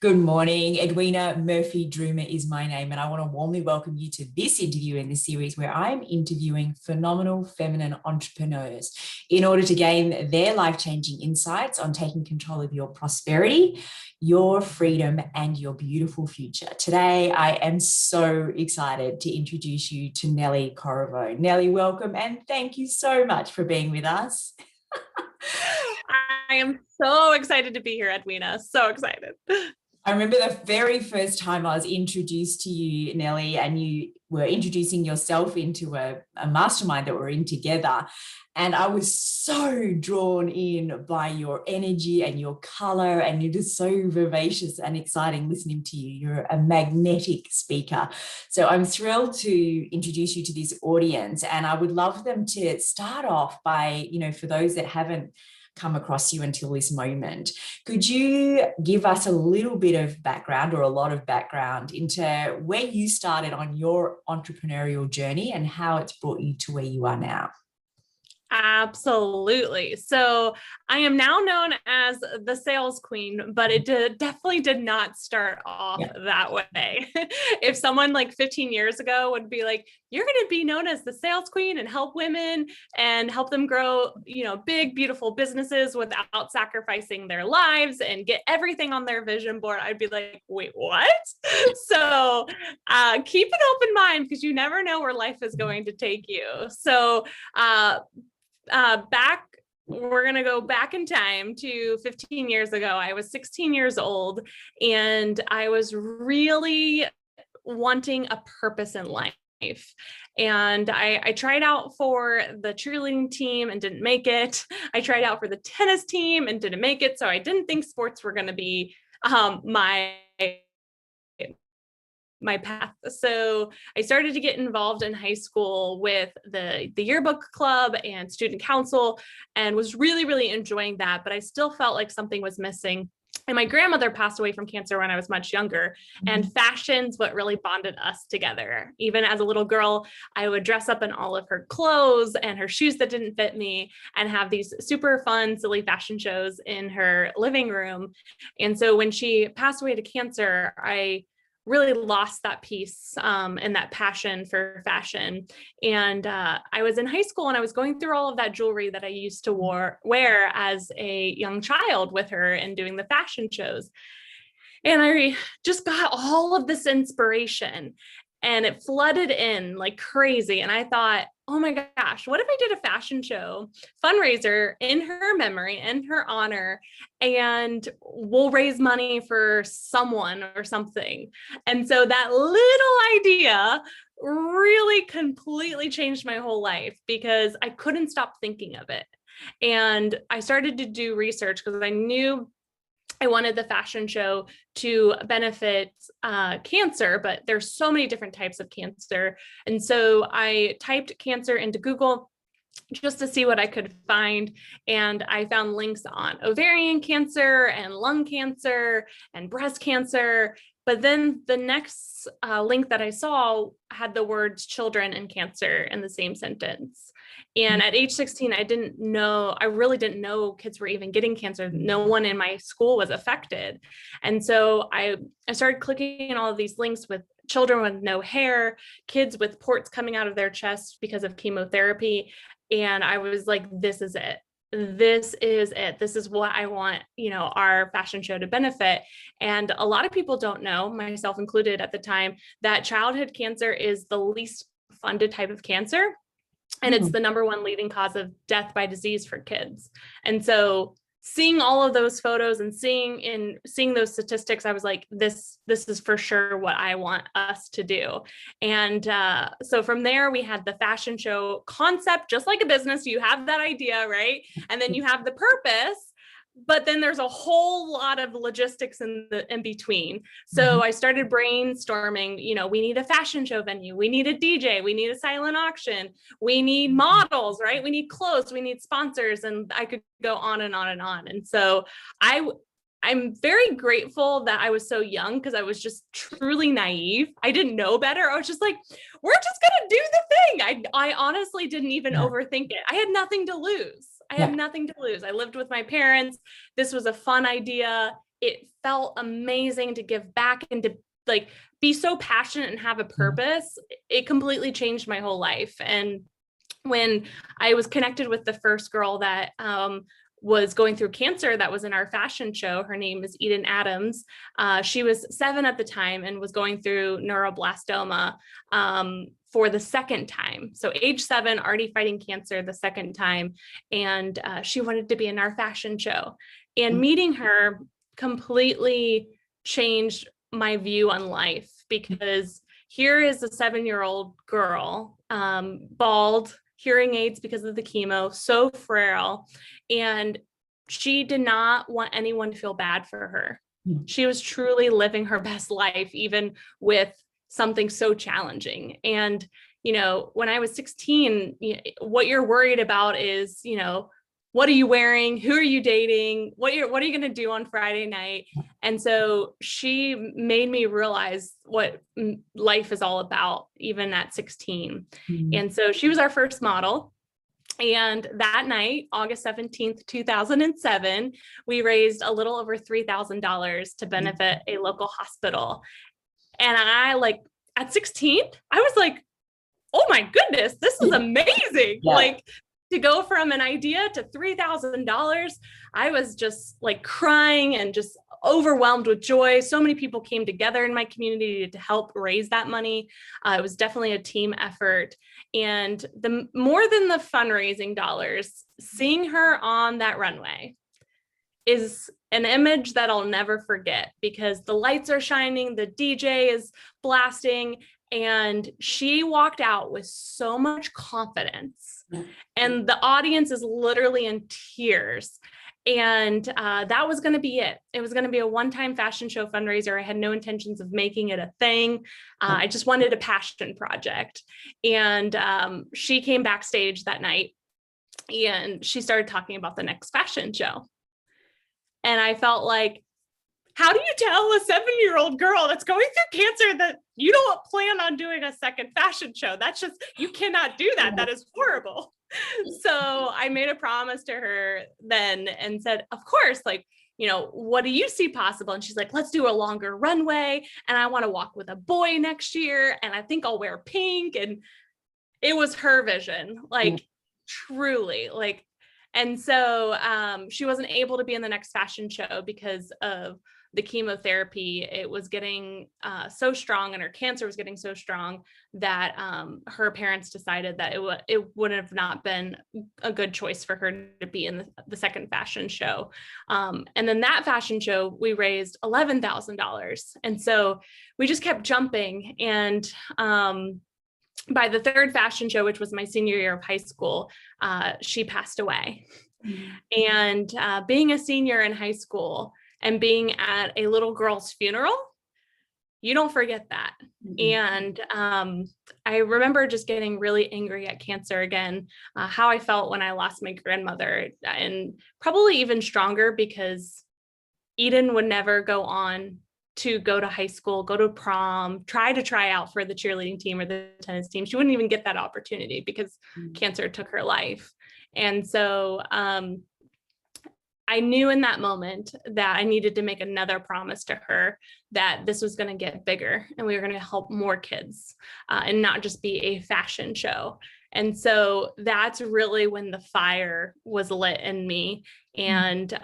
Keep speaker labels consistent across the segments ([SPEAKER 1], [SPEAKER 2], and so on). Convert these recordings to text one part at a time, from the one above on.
[SPEAKER 1] Good morning. Edwina Murphy-Droomer is my name, and I want to warmly welcome you to this interview in this series where I'm interviewing phenomenal feminine entrepreneurs in order to gain their life-changing insights on taking control of your prosperity, your freedom, and your beautiful future. Today, I am so excited to introduce you to Nellie Corriveau. Nellie, welcome, and thank you so much for being with us.
[SPEAKER 2] I am so excited to be here, Edwina. So excited.
[SPEAKER 1] I remember the very first time I was introduced to you, Nellie, and you were introducing yourself into a mastermind that we're in together. And I was so drawn in by your energy and your color, and you're just so vivacious and exciting listening to you. You're a magnetic speaker. So I'm thrilled to introduce you to this audience. And I would love them to start off by, for those that haven't come across you until this moment, could you give us a little bit of background or a lot of background into where you started on your entrepreneurial journey and how it's brought you to where you are now?
[SPEAKER 2] Absolutely. So I am now known as the sales queen, but it definitely did not start off that way. If someone like 15 years ago would be like, you're going to be known as the sales queen and help women and help them grow, big, beautiful businesses without sacrificing their lives and get everything on their vision board, I'd be like, wait, what? So keep an open mind because you never know where life is going to take you. So, we're going to go back in time to 15 years ago. I was 16 years old and I was really wanting a purpose in life. And I tried out for the cheerleading team and didn't make it. I tried out for the tennis team and didn't make it. So I didn't think sports were going to be my path. So I started to get involved in high school with the yearbook club and student council and was really, really enjoying that. But I still felt like something was missing. And my grandmother passed away from cancer when I was much younger, and fashion's what really bonded us together. Even as a little girl, I would dress up in all of her clothes and her shoes that didn't fit me and have these super fun, silly fashion shows in her living room. And so when she passed away to cancer, I really lost that piece and that passion for fashion. And I was in high school and I was going through all of that jewelry that I used to wear as a young child with her and doing the fashion shows. And I just got all of this inspiration and it flooded in like crazy. And I thought, oh my gosh, what if I did a fashion show fundraiser in her memory, in her honor, and we'll raise money for someone or something. And so that little idea really completely changed my whole life because I couldn't stop thinking of it. And I started to do research because I knew I wanted the fashion show to benefit cancer, but there's so many different types of cancer. And so I typed cancer into Google just to see what I could find. And I found links on ovarian cancer and lung cancer and breast cancer. But then the next link that I saw had the words children and cancer in the same sentence. And at age 16, I really didn't know kids were even getting cancer. No one in my school was affected. And so I started clicking on all of these links with children with no hair, kids with ports coming out of their chest because of chemotherapy. And I was like, this is it. This is it. This is what I want, our fashion show to benefit. And a lot of people don't know, myself included at the time, that childhood cancer is the least funded type of cancer. And it's the number one leading cause of death by disease for kids. And so seeing all of those photos and seeing those statistics, I was like, this is for sure what I want us to do. And so from there, we had the fashion show concept, just like a business. You have that idea, right? And then you have the purpose. But then there's a whole lot of logistics in between. So I started brainstorming, we need a fashion show venue. We need a DJ. We need a silent auction. We need models, right? We need clothes. We need sponsors. And I could go on and on and on. And so I'm very grateful that I was so young because I was just truly naive. I didn't know better. I was just like, we're just going to do the thing. I honestly didn't even overthink it. I had nothing to lose. I had nothing to lose. I lived with my parents. This was a fun idea. It felt amazing to give back and to like be so passionate and have a purpose. It completely changed my whole life. And when I was connected with the first girl that was going through cancer that was in our fashion show, her name is Eden Adams. She was 7 at the time and was going through neuroblastoma for the second time. So age 7, already fighting cancer the second time. And she wanted to be in our fashion show. And meeting her completely changed my view on life, because here is a 7-year-old girl, bald, hearing aids because of the chemo, so frail. And she did not want anyone to feel bad for her. She was truly living her best life, even with something so challenging. And, you know, when I was 16, what you're worried about is, you know, what are you wearing? Who are you dating? What are you going to do on Friday night? And so she made me realize what life is all about, even at 16. And so she was our first model. And that night, August 17th, 2007, we raised a little over $3,000 to benefit a local hospital. And I, like, at 16, I was like, oh my goodness, this is amazing. Like, to go from an idea to $3,000, I was just like crying and just overwhelmed with joy. So many people came together in my community to help raise that money. It was definitely a team effort. And the more than the fundraising dollars, seeing her on that runway is an image that I'll never forget, because the lights are shining, the DJ is blasting, and she walked out with so much confidence, and the audience is literally in tears. And that was going to be it. It was going to be a one-time fashion show fundraiser. I had no intentions of making it a thing. I just wanted a passion project. And she came backstage that night and she started talking about the next fashion show. And I felt like, how do you tell a 7-year-old girl that's going through cancer that you don't plan on doing a second fashion show? That's just, you cannot do that. That is horrible. So I made a promise to her then and said, of course, like, you know, what do you see possible? And she's like, let's do a longer runway. And I want to walk with a boy next year. And I think I'll wear pink. And it was her vision, like truly, like. And so she wasn't able to be in the next fashion show because of the chemotherapy. It was getting so strong, and her cancer was getting so strong that her parents decided that it would have not been a good choice for her to be in the second fashion show. And then that fashion show, we raised $11,000. And so we just kept jumping. And by the third fashion show, which was my senior year of high school, she passed away. And being a senior in high school and being at a little girl's funeral, you don't forget that. And I remember just getting really angry at cancer again, how I felt when I lost my grandmother, and probably even stronger because Eden would never go on to go to high school, go to prom, try out for the cheerleading team or the tennis team. She wouldn't even get that opportunity because cancer took her life. And so I knew in that moment that I needed to make another promise to her that this was going to get bigger and we were going to help more kids and not just be a fashion show. And so that's really when the fire was lit in me. And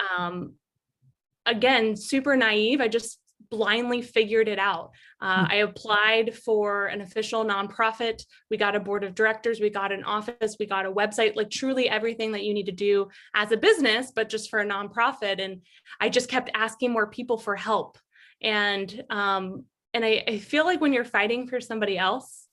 [SPEAKER 2] again, super naive. I just blindly figured it out. I applied for an official nonprofit. We got a board of directors, we got an office, we got a website, like truly everything that you need to do as a business, but just for a nonprofit. And I just kept asking more people for help. And I feel like when you're fighting for somebody else,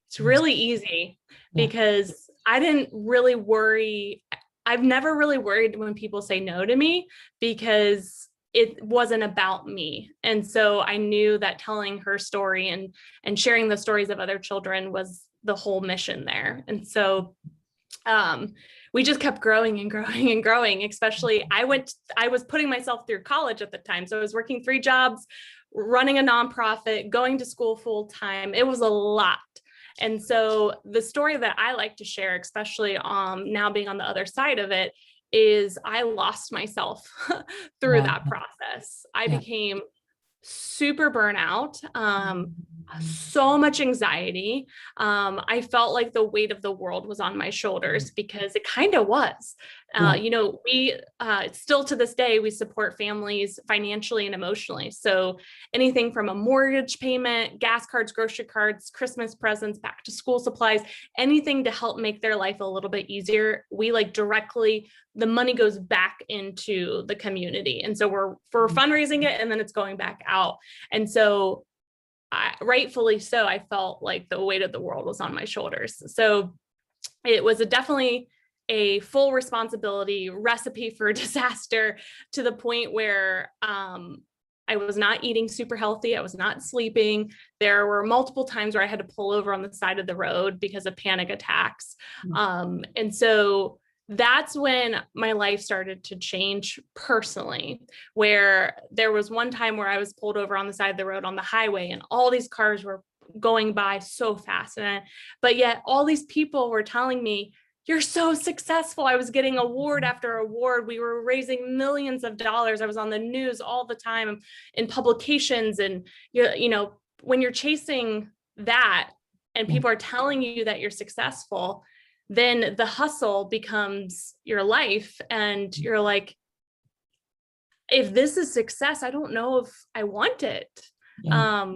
[SPEAKER 2] it's really easy because I didn't really worry. I've never really worried when people say no to me because it wasn't about me. And so I knew that telling her story and sharing the stories of other children was the whole mission there. And so we just kept growing and growing and growing, especially I was putting myself through college at the time. So I was working 3 jobs, running a nonprofit, going to school full time. It was a lot. And so the story that I like to share, especially now being on the other side of it, is I lost myself through
[SPEAKER 1] Wow.
[SPEAKER 2] that process. I
[SPEAKER 1] Yeah.
[SPEAKER 2] became super burnout, so much anxiety. I felt like the weight of the world was on my shoulders because it kind of was.
[SPEAKER 1] Yeah.
[SPEAKER 2] You know, we still to this day, we support families financially and emotionally. So anything from a mortgage payment, gas cards, grocery cards, Christmas presents, back to school supplies, anything to help make their life a little bit easier. We like directly, the money goes back into the community. And so we're fundraising it, and then it's going back out. And so rightfully so, I felt like the weight of the world was on my shoulders. So it was definitely a full responsibility, recipe for disaster, to the point where I was not eating super healthy. I was not sleeping. There were multiple times where I had to pull over on the side of the road because of panic attacks. And so that's when my life started to change personally, where there was one time where I was pulled over on the side of the road on the highway, and all these cars were going by so fast. But yet all these people were telling me, "You're so successful." I was getting award after award. We were raising millions of dollars. I was on the news all the time in publications. And you know, when you're chasing that and people are telling you that you're successful, then the hustle becomes your life. And you're like, if this is success, I don't know if I want it.
[SPEAKER 1] Yeah.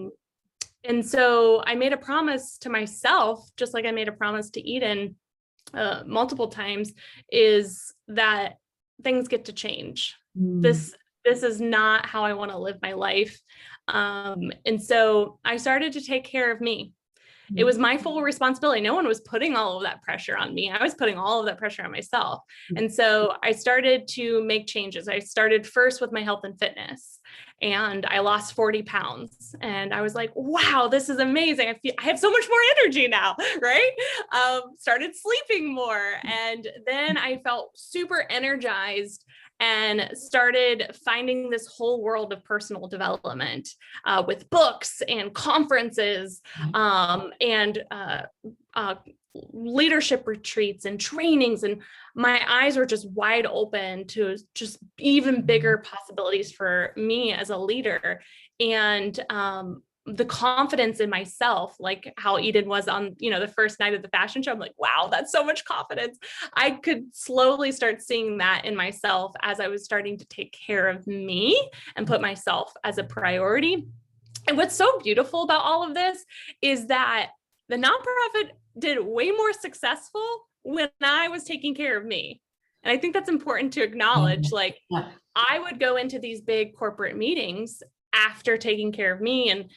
[SPEAKER 2] And so I made a promise to myself, just like I made a promise to Eden multiple times, is that things get to change. This is not how I want to live my life. And so I started to take care of me. It was my full responsibility. No one was putting all of that pressure on me. I was putting all of that pressure on myself. And so I started to make changes. I started first with my health and fitness, and I lost 40 pounds. And I was like, wow, this is amazing. I have so much more energy now, right? Started sleeping more. And then I felt super energized and started finding this whole world of personal development with books and conferences and leadership retreats and trainings. And my eyes were just wide open to just even bigger possibilities for me as a leader. And the confidence in myself, like how Eden was on, you know, the first night of the fashion show. I'm like, wow, that's so much confidence. I could slowly start seeing that in myself as I was starting to take care of me and put myself as a priority. And what's so beautiful about all of this is that the nonprofit did way more successful when I was taking care of me. And I think that's important to acknowledge. Like, I would go into these big corporate meetings after taking care of me, and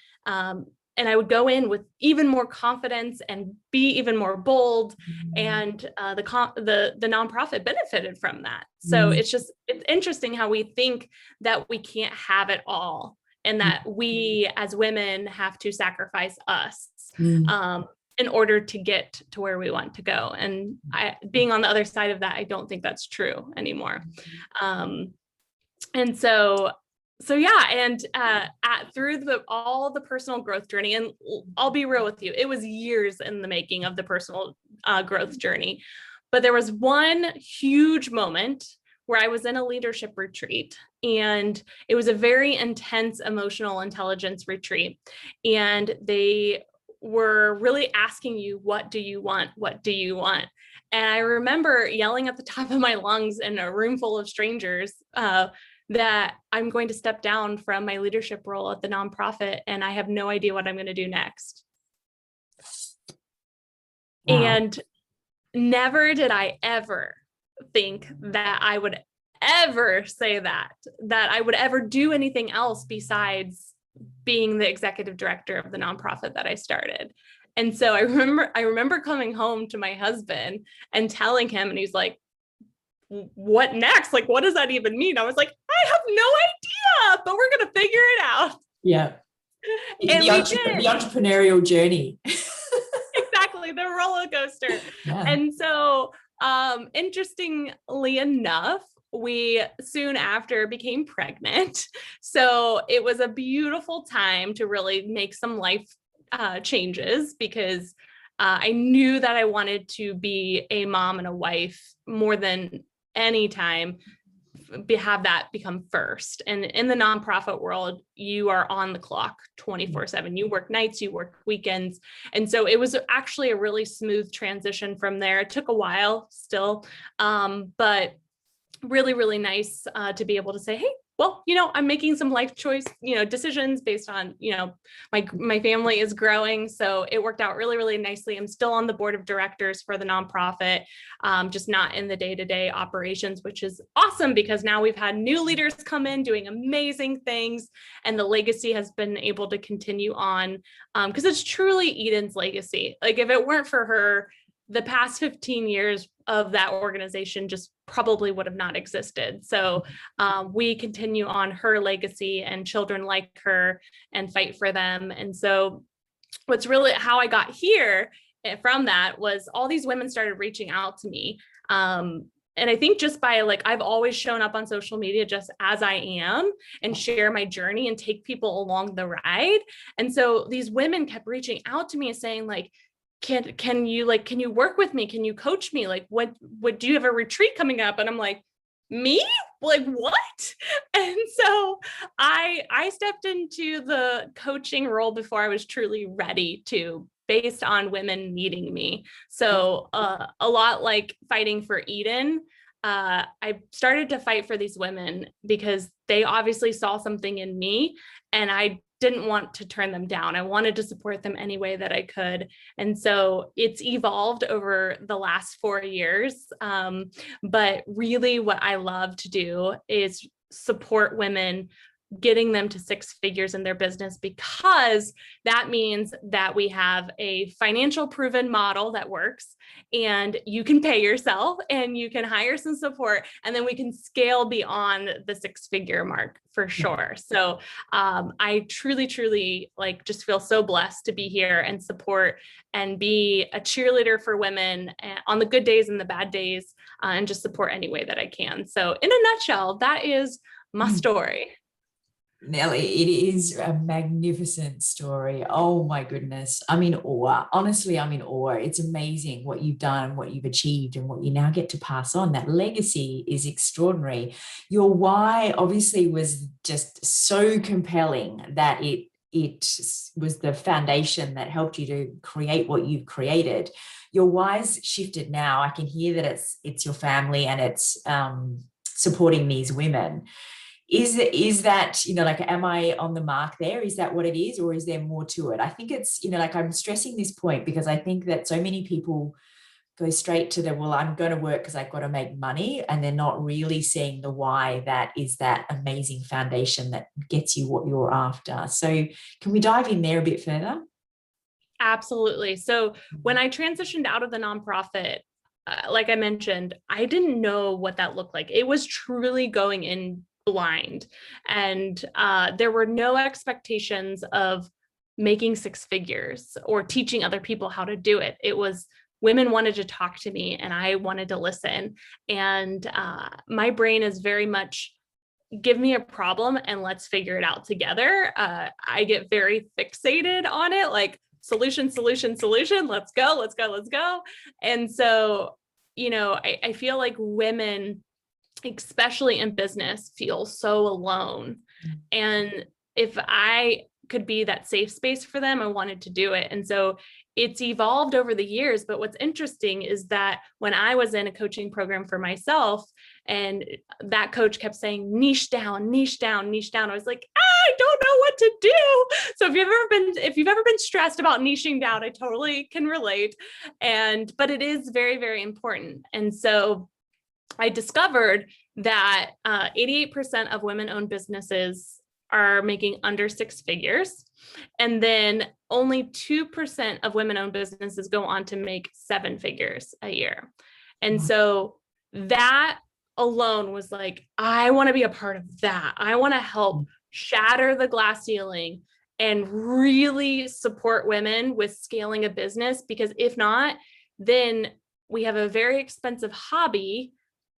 [SPEAKER 2] I would go in with even more confidence and be even more bold. And the nonprofit benefited from that. So it's interesting how we think that we can't have it all, and that we as women have to sacrifice us in order to get to where we want to go. And being on the other side of that, I don't think that's true anymore. And so yeah, and through all the personal growth journey, and I'll be real with you, it was years in the making of the personal growth journey. But there was one huge moment where I was in a leadership retreat, and it was a very intense emotional intelligence retreat. And they were really asking you, what do you want? What do you want? And I remember yelling at the top of my lungs in a room full of strangers that I'm going to step down from my leadership role at the nonprofit, and I have no idea what I'm going to do next. Wow. And never did I ever think that I would ever say that I would ever do anything else besides being the executive director of the nonprofit that I started. And so I remember coming home to my husband and telling him, and he's like, what next? Like, what does that even mean? I was like, I have no idea, but we're going to figure it out.
[SPEAKER 1] Yeah.
[SPEAKER 2] And
[SPEAKER 1] the entrepreneurial journey.
[SPEAKER 2] Exactly. The roller coaster.
[SPEAKER 1] Yeah.
[SPEAKER 2] And so, interestingly enough, we soon after became pregnant. So it was a beautiful time to really make some life changes, because I knew that I wanted to be a mom and a wife more than anytime have that become first. And in the nonprofit world, you are on the clock 24/7. You work nights, you work weekends. And so it was actually a really smooth transition from there. It took a while still, but really, really nice to be able to say, hey, well, I'm making some life choice, decisions based on, my family is growing. So it worked out really, really nicely. I'm still on the board of directors for the nonprofit, just not in the day-to-day operations, which is awesome because now we've had new leaders come in doing amazing things, and the legacy has been able to continue on because it's truly Eden's legacy. Like if it weren't for her, the past 15 years of that organization just probably would have not existed. So we continue on her legacy and children like her and fight for them. And so what's really how I got here from that was all these women started reaching out to me. And I think just by I've always shown up on social media just as I am and share my journey and take people along the ride. And so these women kept reaching out to me and saying can you work with me? Can you coach me? What do you have a retreat coming up? And I'm like, me? What? And so I stepped into the coaching role before I was truly ready to, based on women needing me. So a lot like fighting for Eden, I started to fight for these women because they obviously saw something in me, and I didn't want to turn them down. I wanted to support them any way that I could. And so it's evolved over the last 4 years. But really what I love to do is support women, getting them to 6 figures in their business, because that means that we have a financial proven model that works, and you can pay yourself and you can hire some support, and then we can scale beyond the 6-figure mark for sure. So I truly just feel so blessed to be here and support and be a cheerleader for women on the good days and the bad days, and just support any way that I can. So in a nutshell, that is my story.
[SPEAKER 1] Nellie, it is a magnificent story. Oh my goodness. I'm in awe. Honestly, I'm in awe. It's amazing what you've done, what you've achieved, and what you now get to pass on. That legacy is extraordinary. Your why obviously was just so compelling that it was the foundation that helped you to create what you've created. Your why's shifted now. I can hear that it's your family and it's supporting these women. Is that, am I on the mark there? Is that what it is? Or is there more to it? I think it's, I'm stressing this point because I think that so many people go straight to well, I'm going to work because I've got to make money. And they're not really seeing the why that is that amazing foundation that gets you what you're after. So can we dive in there a bit further?
[SPEAKER 2] Absolutely. So when I transitioned out of the nonprofit, like I mentioned, I didn't know what that looked like. It was truly going in blind. And there were no expectations of making 6 figures or teaching other people how to do it. It was women wanted to talk to me and I wanted to listen. And my brain is very much, give me a problem and let's figure it out together. I get very fixated on it, like solution, let's go. And so, I feel like women, especially in business, feel so alone. And if I could be that safe space for them, I wanted to do it. And so it's evolved over the years. But what's interesting is that when I was in a coaching program for myself, and that coach kept saying, niche down, I was like, I don't know what to do. So if you've ever been stressed about niching down, I totally can relate. But it is very, very important. And so I discovered that 88% of women-owned businesses are making under 6 figures. And then only 2% of women-owned businesses go on to make 7 figures a year. And so that alone was like, I want to be a part of that. I want to help shatter the glass ceiling and really support women with scaling a business, because if not, then we have a very expensive hobby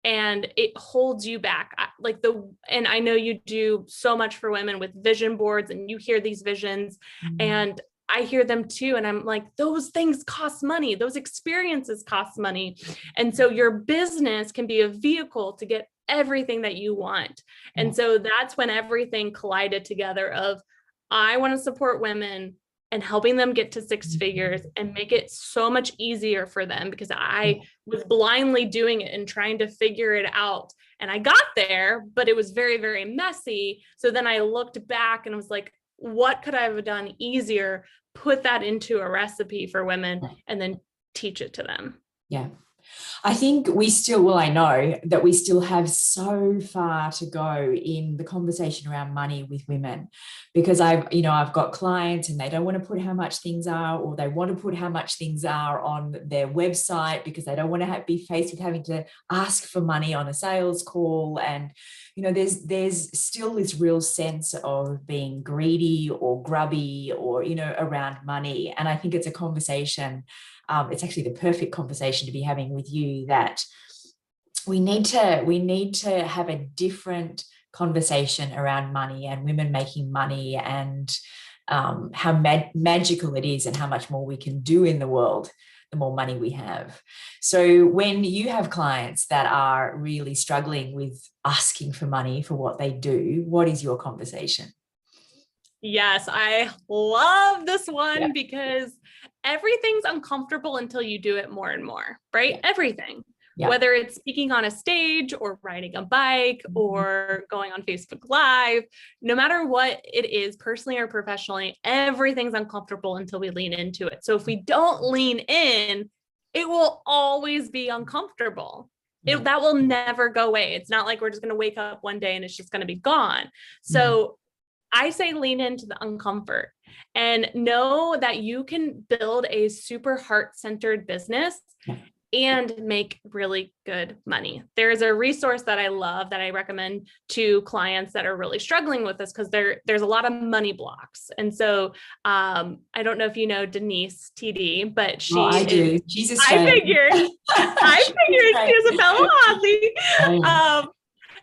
[SPEAKER 2] and it holds you back. And I know you do so much for women with vision boards, and you hear these visions, and I hear them too. And I'm like, those things cost money. Those experiences cost money. And so your business can be a vehicle to get everything that you want. And so that's when everything collided together of, I want to support women and helping them get to six figures and make it so much easier for them, because I was blindly doing it and trying to figure it out. And I got there, but it was very, very messy. So then I looked back and was like, what could I have done easier? Put that into a recipe for women and then teach it to them.
[SPEAKER 1] Yeah. I think I know that we still have so far to go in the conversation around money with women, because I've got clients and they don't want to put how much things are, or they want to put how much things are on their website because they don't want to be faced with having to ask for money on a sales call. And, there's still this real sense of being greedy or grubby or, around money. And I think it's a conversation. It's actually the perfect conversation to be having with you, that we need to have a different conversation around money and women making money, and how magical it is and how much more we can do in the world the more money we have. So when you have clients that are really struggling with asking for money for what they do, what is your conversation?
[SPEAKER 2] Yes, I love this one because everything's uncomfortable until you do it more and more, right? Yeah. Everything, whether it's speaking on a stage or riding a bike or going on Facebook Live, no matter what it is, personally or professionally, everything's uncomfortable until we lean into it. So if we don't lean in, it will always be uncomfortable. That will never go away. It's not like we're just going to wake up one day and it's just going to be gone. So I say lean into the uncomfort and know that you can build a super heart-centered business and make really good money. There's a resource that I love that I recommend to clients that are really struggling with this, because there's a lot of money blocks. And so I don't know if you know Denise TD, but I
[SPEAKER 1] do. She's Australian.
[SPEAKER 2] I figured she was a fellow Aussie.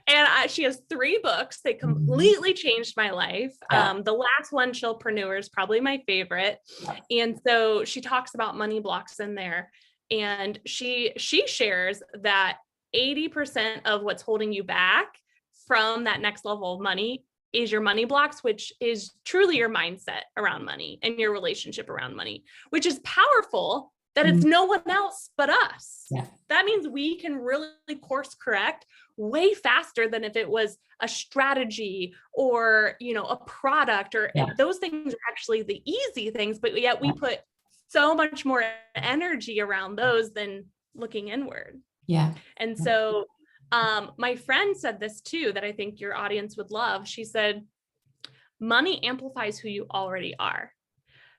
[SPEAKER 2] And she has 3 books. They completely changed my life. The last one, Chillpreneur, is probably my favorite. And so she talks about money blocks in there. And she shares that 80% of what's holding you back from that next level of money is your money blocks, which is truly your mindset around money and your relationship around money, which is powerful, that it's no one else but us. That means we can really course correct way faster than if it was a strategy or, a product, or those things are actually the easy things, but yet we put so much more energy around those than looking inward. And so my friend said this too, that I think your audience would love. She said, money amplifies who you already are.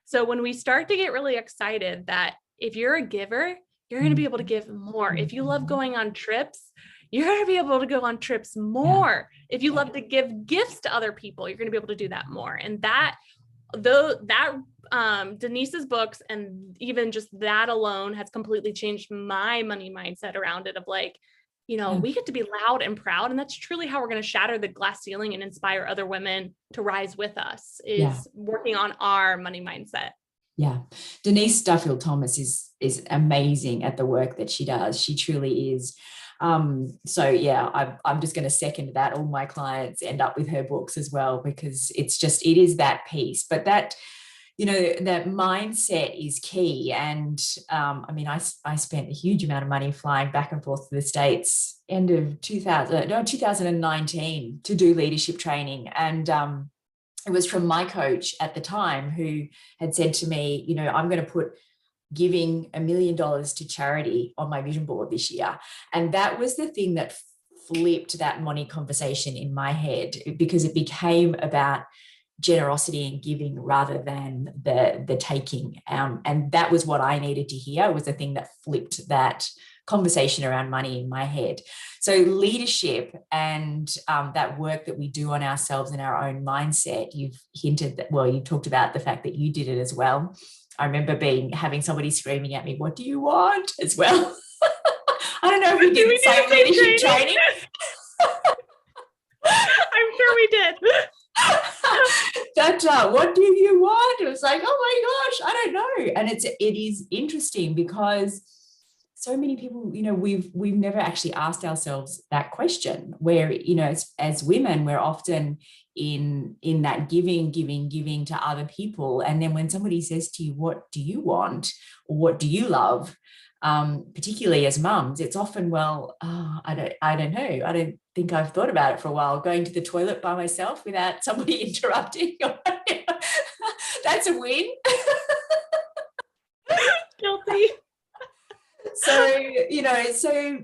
[SPEAKER 2] So when we start to get really excited that if you're a giver, you're going to be able to give more. If you love going on trips, you're going to be able to go on trips more. If you love to give gifts to other people, you're going to be able to do that more. And Denise's books, and even just that alone, has completely changed my money mindset around it, of like, we get to be loud and proud. And that's truly how we're going to shatter the glass ceiling and inspire other women to rise with us, is working on our money mindset.
[SPEAKER 1] Denise Duffield Thomas is amazing at the work that she does. She truly is. I'm just going to second that. All my clients end up with her books as well, because it is that piece, but that, that mindset is key. And I spent a huge amount of money flying back and forth to the States end of 2019 to do leadership training. And it was from my coach at the time, who had said to me, I'm going to put giving $1 million to charity on my vision board this year. And that was the thing that flipped that money conversation in my head, because it became about generosity and giving rather than the taking. And that was what I needed to hear, was the thing that flipped that conversation around money in my head. So leadership and that work that we do on ourselves and our own mindset, you've hinted that, you talked about the fact that you did it as well. I remember having somebody screaming at me, "What do you want?" as well. I don't know if we did the same leadership training.
[SPEAKER 2] I'm sure we did.
[SPEAKER 1] that what do you want? It was like, oh my gosh, I don't know. And it is interesting because so many people, we've never actually asked ourselves that question, where, as women, we're often in that giving to other people. And then when somebody says to you, what do you want? Or what do you love? Particularly as mums, it's often, I don't know. I don't think I've thought about it for a while. Going to the toilet by myself without somebody interrupting. That's a win.
[SPEAKER 2] Guilty.
[SPEAKER 1] So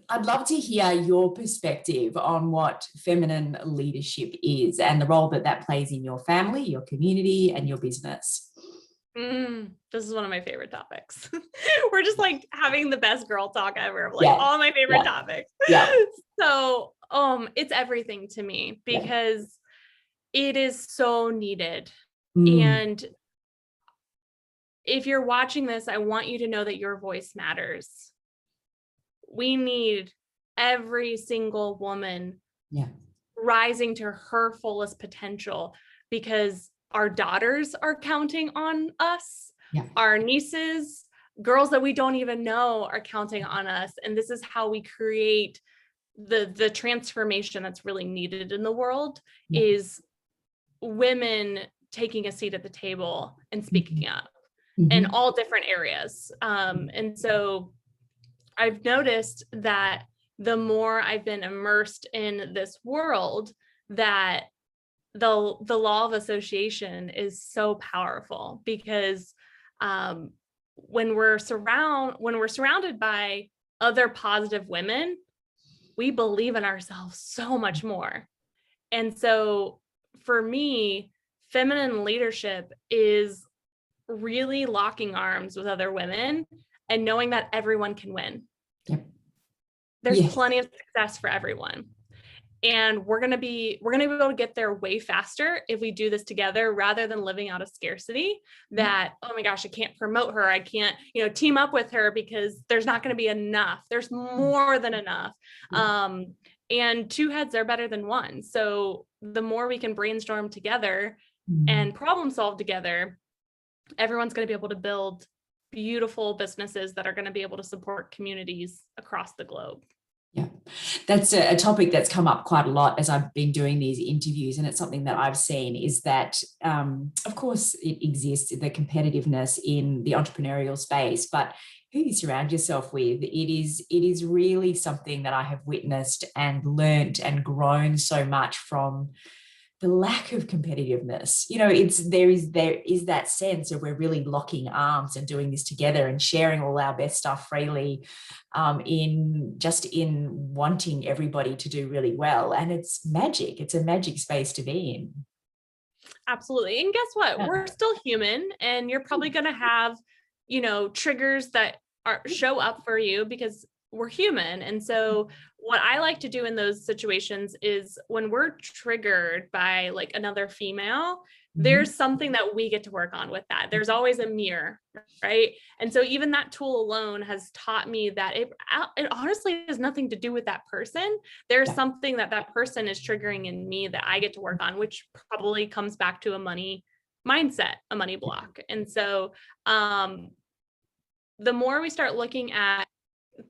[SPEAKER 1] I'd love to hear your perspective on what feminine leadership is and the role that plays in your family, your community, and your business.
[SPEAKER 2] This is one of my favorite topics. We're just like having the best girl talk ever, all my favorite topics.
[SPEAKER 1] Yeah.
[SPEAKER 2] So it's everything to me because it is so needed. And if you're watching this, I want you to know that your voice matters. We need every single woman rising to her fullest potential, because our daughters are counting on us. Our nieces, girls that we don't even know, are counting on us. And this is how we create the transformation that's really needed in the world, is women taking a seat at the table and speaking up in all different areas. And so I've noticed that the more I've been immersed in this world, that the law of association is so powerful, because when we're surrounded by other positive women, we believe in ourselves so much more. And so for me, feminine leadership is really locking arms with other women and knowing that everyone can win. There's plenty of success for everyone. And we're going to be able to get there way faster if we do this together, rather than living out of scarcity that, oh my gosh, I can't promote her. I can't, team up with her because there's not going to be enough. There's more than enough. And two heads are better than one. So the more we can brainstorm together and problem solve together, everyone's going to be able to build beautiful businesses that are going to be able to support communities across the globe.
[SPEAKER 1] Yeah, that's a topic that's come up quite a lot as I've been doing these interviews, and it's something that I've seen is that, of course, it exists, the competitiveness in the entrepreneurial space, but who you surround yourself with, it is really something that I have witnessed and learnt and grown so much from. The lack of competitiveness, there is that sense of we're really locking arms and doing this together and sharing all our best stuff freely, in wanting everybody to do really well. And it's magic. It's a magic space to be in. Absolutely.
[SPEAKER 2] And guess what? We're still human, and you're probably going to have, triggers that show up for you because we're human. And so what I like to do in those situations is, when we're triggered by like another female, there's something that we get to work on with that. There's always a mirror, right? And so even that tool alone has taught me that it honestly has nothing to do with that person. There's something that person is triggering in me that I get to work on, which probably comes back to a money mindset, a money block. And so the more we start looking at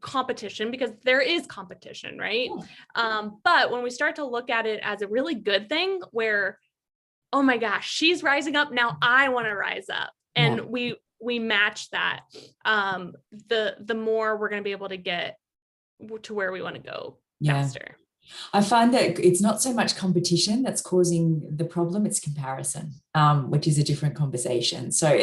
[SPEAKER 2] competition, because there is competition, right? But when we start to look at it as a really good thing, where, oh my gosh, she's rising up, now I want to rise up, and we match that, the more we're going to be able to get to where we want to go faster.
[SPEAKER 1] I find that it's not so much competition that's causing the problem, it's comparison, which is a different conversation. So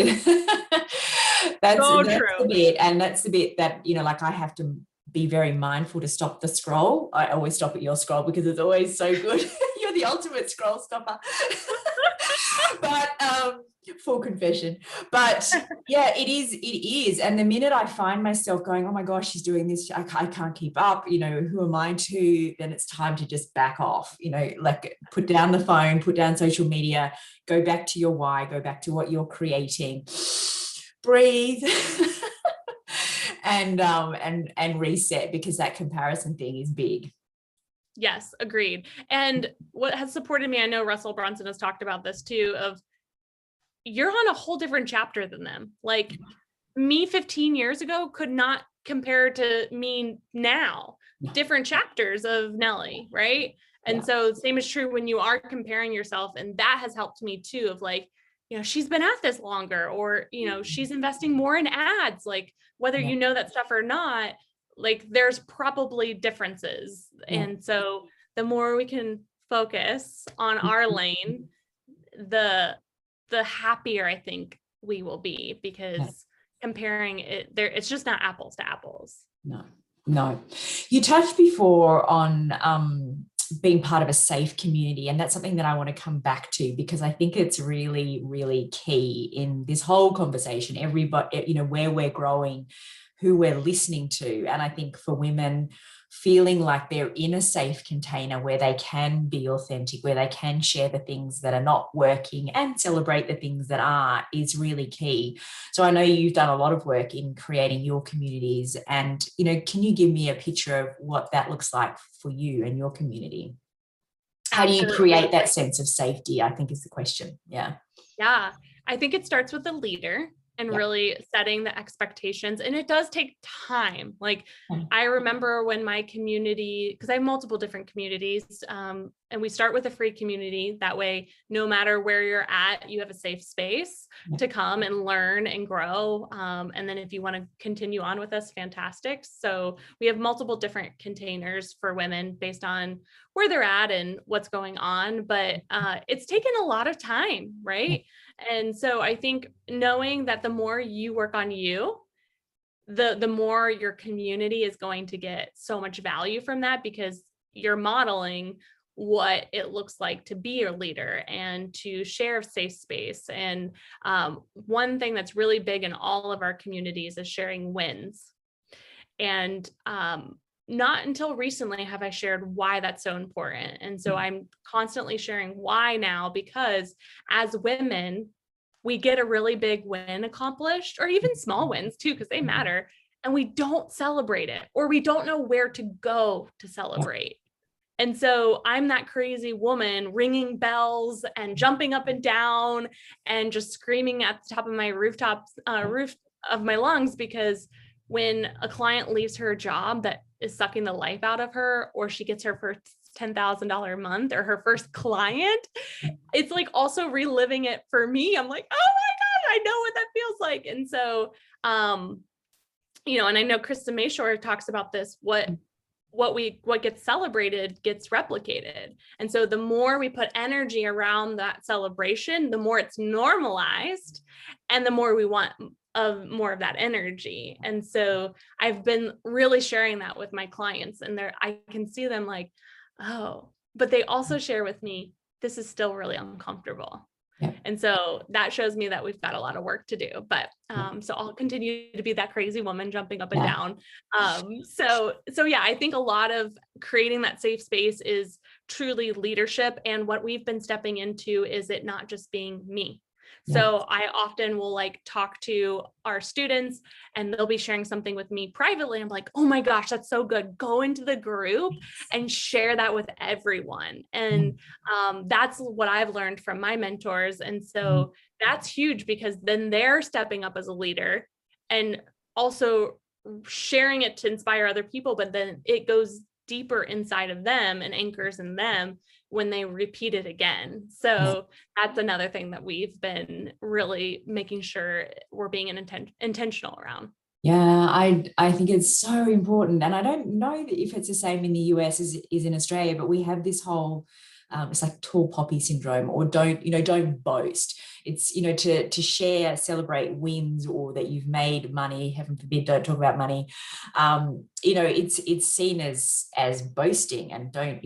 [SPEAKER 1] that's the bit, and that's the bit that, I have to be very mindful to stop the scroll. I always stop at your scroll because it's always so good. You're the ultimate scroll stopper. But full confession. But it is. And the minute I find myself going, oh my gosh, she's doing this, I can't keep up, who am I to, then it's time to just back off, like put down the phone, put down social media, go back to your why, go back to what you're creating, breathe and reset, because that comparison thing is big.
[SPEAKER 2] Yes, agreed. And what has supported me, I know Russell Brunson has talked about this too, of you're on a whole different chapter than them. Like me 15 years ago could not compare to me now. Different chapters of Nellie, right? And so same is true when you are comparing yourself. And that has helped me too, of like, she's been at this longer, or, she's investing more in ads, like whether you know that stuff or not, like there's probably differences. And so the more we can focus on our lane, the happier I think we will be, because comparing it there, it's just not apples to apples.
[SPEAKER 1] No. You touched before on being part of a safe community, and that's something that I want to come back to, because I think it's really, really key in this whole conversation. Everybody, where we're growing, who we're listening to. And I think for women, feeling like they're in a safe container where they can be authentic, where they can share the things that are not working and celebrate the things that are, is really key. So I know you've done a lot of work in creating your communities, and, can you give me a picture of what that looks like for you and your community? How do you create that sense of safety, I think, is the question. Yeah,
[SPEAKER 2] I think it starts with the leader and really setting the expectations. And it does take time. Like I remember when my community, because I have multiple different communities, and we start with a free community. That way, no matter where you're at, you have a safe space to come and learn and grow. And then if you want to continue on with us, fantastic. So we have multiple different containers for women based on where they're at and what's going on. But it's taken a lot of time, right? And so I think knowing that the more you work on you, the more your community is going to get so much value from that, because you're modeling what it looks like to be a leader and to share a safe space. And one thing that's really big in all of our communities is sharing wins. And not until recently have I shared why that's so important. And so I'm constantly sharing why now, because as women, we get a really big win accomplished, or even small wins too, because they matter, and we don't celebrate it, or we don't know where to go to celebrate. And so I'm that crazy woman ringing bells and jumping up and down and just screaming at the top of my roof of my lungs, because when a client leaves her job that is sucking the life out of her, or she gets her first $10,000 a month, or her first client, it's like also reliving it for me. I'm like, oh my God, I know what that feels like. And so, and I know Krista Mayshore talks about this, what gets celebrated gets replicated. And so the more we put energy around that celebration, the more it's normalized, and the more we want of more of that energy. And so I've been really sharing that with my clients, and I can see them like, oh, but they also share with me, this is still really uncomfortable. And so that shows me that we've got a lot of work to do. But so I'll continue to be that crazy woman jumping up and down. So yeah, I think a lot of creating that safe space is truly leadership. And what we've been stepping into is it not just being me. So I often will talk to our students, and they'll be sharing something with me privately. I'm like, oh my gosh, that's so good. Go into the group and share that with everyone. And that's what I've learned from my mentors. And so that's huge, because then they're stepping up as a leader and also sharing it to inspire other people. But then it goes deeper inside of them and anchors in them when they repeat it again. So that's another thing that we've been really making sure we're being intentional around.
[SPEAKER 1] Yeah, I think it's so important. And I don't know if it's the same in the US as it is in Australia, but we have this whole, it's like tall poppy syndrome, or don't boast. It's, to share, celebrate wins, or that you've made money, heaven forbid, don't talk about money. It's seen as boasting, and don't,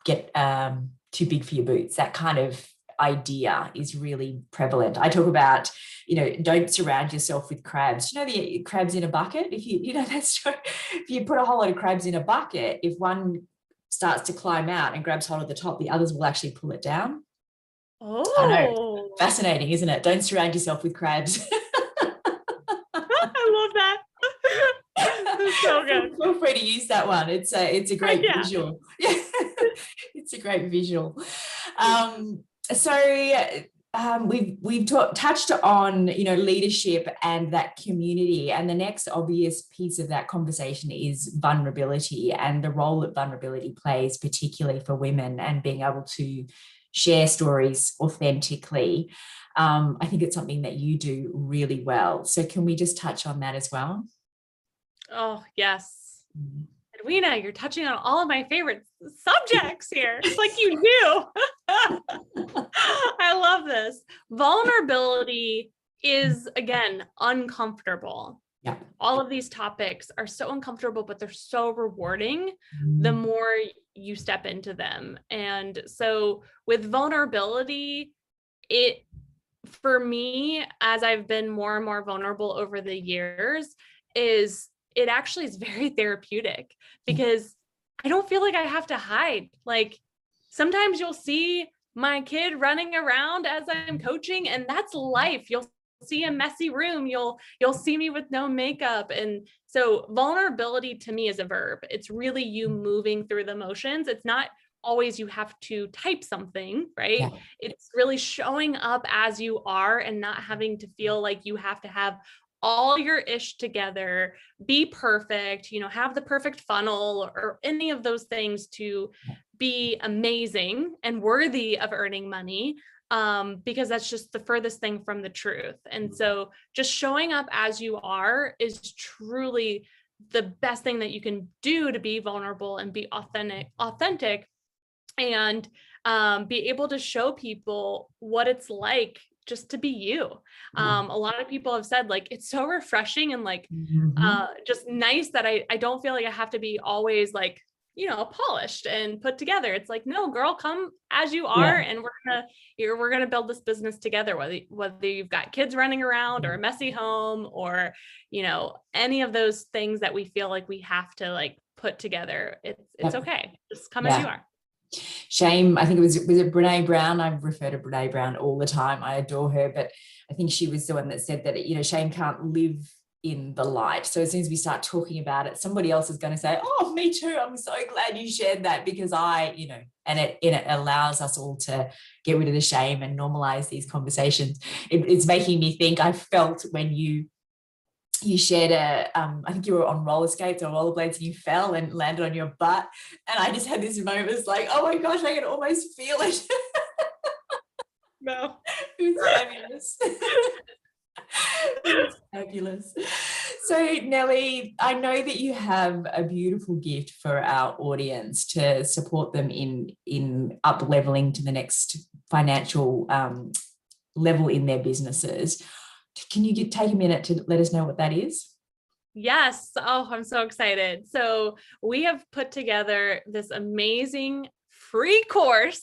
[SPEAKER 1] get too big for your boots. That kind of idea is really prevalent. I talk about, don't surround yourself with crabs. The crabs in a bucket? If that's true. If you put a whole lot of crabs in a bucket, if one starts to climb out and grabs hold of the top, the others will actually pull it down.
[SPEAKER 2] Oh,
[SPEAKER 1] I know. Fascinating, isn't it? Don't surround yourself with crabs.
[SPEAKER 2] I love that. So good.
[SPEAKER 1] Feel free to use that one. It's a great
[SPEAKER 2] Yeah.
[SPEAKER 1] visual. Yeah. It's a great visual. We've touched on, you know, leadership and that community, and the next obvious piece of that conversation is vulnerability and the role that vulnerability plays, particularly for women, and being able to share stories authentically. I think it's something that you do really well. So can we just touch on that as well?
[SPEAKER 2] Oh, yes. Edwina, you're touching on all of my favorite subjects here. It's like you knew. I love this. Vulnerability is, again, uncomfortable.
[SPEAKER 1] Yeah.
[SPEAKER 2] All of these topics are so uncomfortable, but they're so rewarding the more you step into them. And so with vulnerability, for me, as I've been more and more vulnerable over the years, it actually is very therapeutic, because I don't feel like I have to hide. Like, sometimes you'll see my kid running around as I'm coaching, and that's life. You'll see a messy room. You'll see me with no makeup. And so vulnerability to me is a verb. It's really you moving through the motions. It's not always you have to type something, right?
[SPEAKER 1] Yeah.
[SPEAKER 2] It's really showing up as you are and not having to feel like you have to have all your ish together, be perfect, you know, have the perfect funnel or any of those things to be amazing and worthy of earning money, because that's just the furthest thing from the truth. And so just showing up as you are is truly the best thing that you can do to be vulnerable and be authentic, and be able to show people what it's like just to be you. A lot of people have said, like, it's so refreshing and like just nice that I don't feel like I have to be always like, you know, polished and put together. It's like, no, girl, come as you are, and we're gonna build this business together, whether you've got kids running around or a messy home, or, you know, any of those things that we feel like we have to like put together. It's okay. Just come as you are.
[SPEAKER 1] Shame, I think was it Brene Brown? I refer to Brene Brown all the time. I adore her, but I think she was the one that said that, you know, shame can't live in the light. So as soon as we start talking about it, somebody else is going to say, oh, me too. I'm so glad you shared that, because you know, and it allows us all to get rid of the shame and normalize these conversations. It's making me think, I felt when you shared I think you were on roller skates or rollerblades and you fell and landed on your butt. And I just had this moment, it's like, oh my gosh, I can almost feel it.
[SPEAKER 2] No.
[SPEAKER 1] It was fabulous. It was fabulous. So Nellie, I know that you have a beautiful gift for our audience to support them in up leveling to the next financial level in their businesses. Can you take a minute to let us know what that is?
[SPEAKER 2] Yes. Oh, I'm so excited. So we have put together this amazing free course.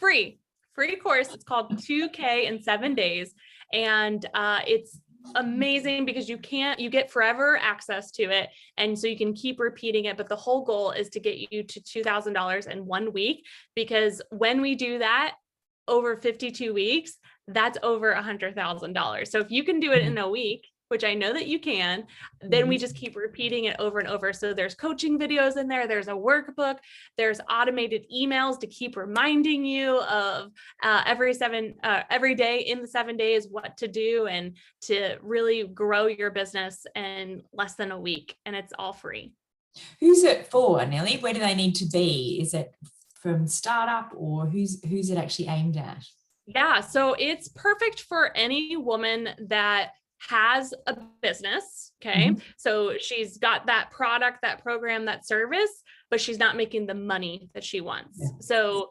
[SPEAKER 2] It's called 2K in 7 days. And it's amazing because you get forever access to it. And so you can keep repeating it. But the whole goal is to get you to $2,000 in 1 week, because when we do that over 52 weeks, that's over $100,000. So if you can do it in a week, which I know that you can, then we just keep repeating it over and over. So there's coaching videos in there. There's a workbook. There's automated emails to keep reminding you of every day in the 7 days what to do and to really grow your business in less than a week. And it's all free.
[SPEAKER 1] Who's it for, Nellie? Where do they need to be? Is it from startup, or who's it actually aimed at?
[SPEAKER 2] Yeah, so it's perfect for any woman that has a business. Okay. So she's got that product, that program, that service, but she's not making the money that she wants. Yeah. So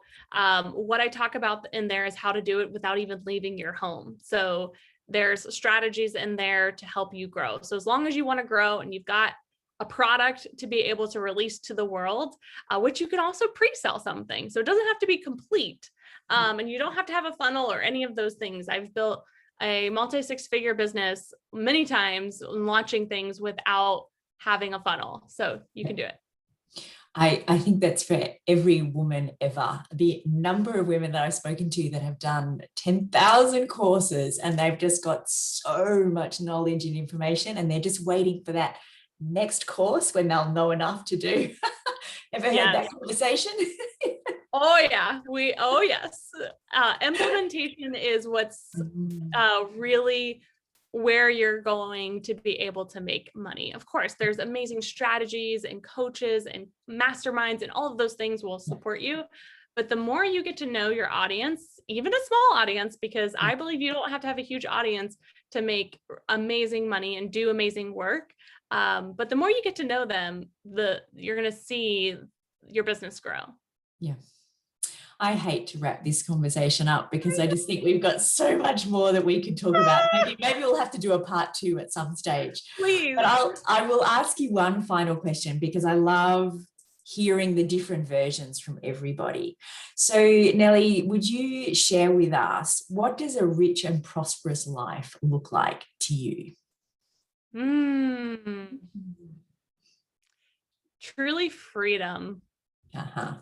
[SPEAKER 2] what I talk about in there is how to do it without even leaving your home. So there's strategies in there to help you grow. So as long as you want to grow and you've got a product to be able to release to the world, which you can also pre-sell something. So it doesn't have to be complete. And you don't have to have a funnel or any of those things. I've built a multi-six-figure business many times, launching things without having a funnel. So you can do it.
[SPEAKER 1] I think that's for every woman ever. The number of women that I've spoken to that have done 10,000 courses and they've just got so much knowledge and information, and they're just waiting for that next course when they'll know enough to do. Ever heard that conversation?
[SPEAKER 2] Oh yeah, oh yes. Implementation is what's really where you're going to be able to make money. Of course, there's amazing strategies and coaches and masterminds, and all of those things will support you. But the more you get to know your audience, even a small audience, because I believe you don't have to have a huge audience to make amazing money and do amazing work. But the more you get to know them, you're going to see your business grow.
[SPEAKER 1] Yeah. I hate to wrap this conversation up because I just think we've got so much more that we could talk about. Maybe we'll have to do a part 2 at some stage.
[SPEAKER 2] Please.
[SPEAKER 1] But I will ask you one final question because I love hearing the different versions from everybody. So Nellie, would you share with us, what does a rich and prosperous life look like to you?
[SPEAKER 2] Truly freedom.
[SPEAKER 1] Uh-huh.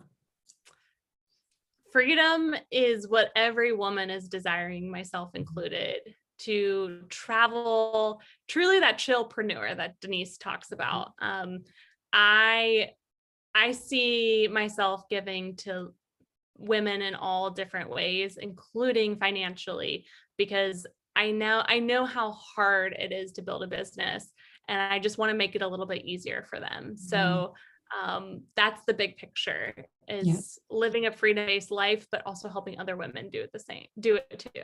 [SPEAKER 2] Freedom is what every woman is desiring, myself included, to travel, truly that chillpreneur that Denise talks about. I see myself giving to women in all different ways, including financially, because I know how hard it is to build a business, and I just want to make it a little bit easier for them. So that's the big picture, is living a freedom-based life, but also helping other women do it too.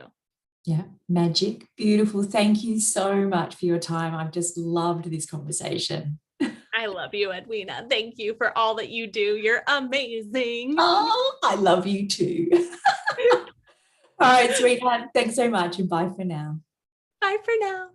[SPEAKER 1] Yeah, magic, beautiful. Thank you so much for your time. I've just loved this conversation.
[SPEAKER 2] I love you, Edwina. Thank you for all that you do. You're amazing.
[SPEAKER 1] Oh, I love you too. All right, sweetheart. Thanks so much, and bye for now.
[SPEAKER 2] Bye for now.